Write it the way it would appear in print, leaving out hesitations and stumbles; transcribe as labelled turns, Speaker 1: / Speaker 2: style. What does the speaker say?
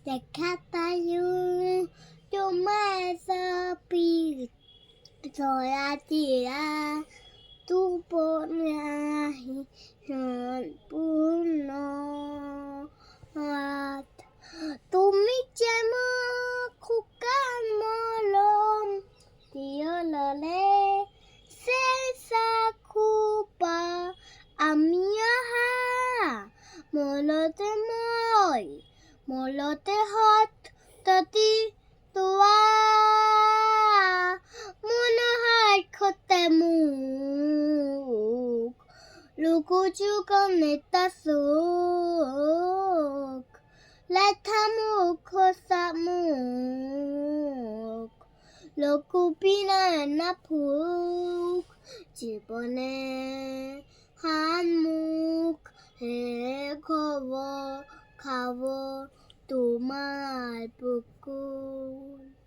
Speaker 1: দেখা পায়ো তোমার ছবি চৰাচিৰা টোপনি আহি সম্পূৰ্ণ তুমি যেমন শুকান মলম পিয়ললে চেঁচা খোপা আমি অহা মলতে হত ততি তোৱা মনোহাৰ খতে মোক লুকুচুকন নেতা চোক লেঠা মুখ সঁচা মোক লকুপিনা নাফুক জীৱনে হানমুখ হে খবৰ খাব তোমাৰ বুকুত।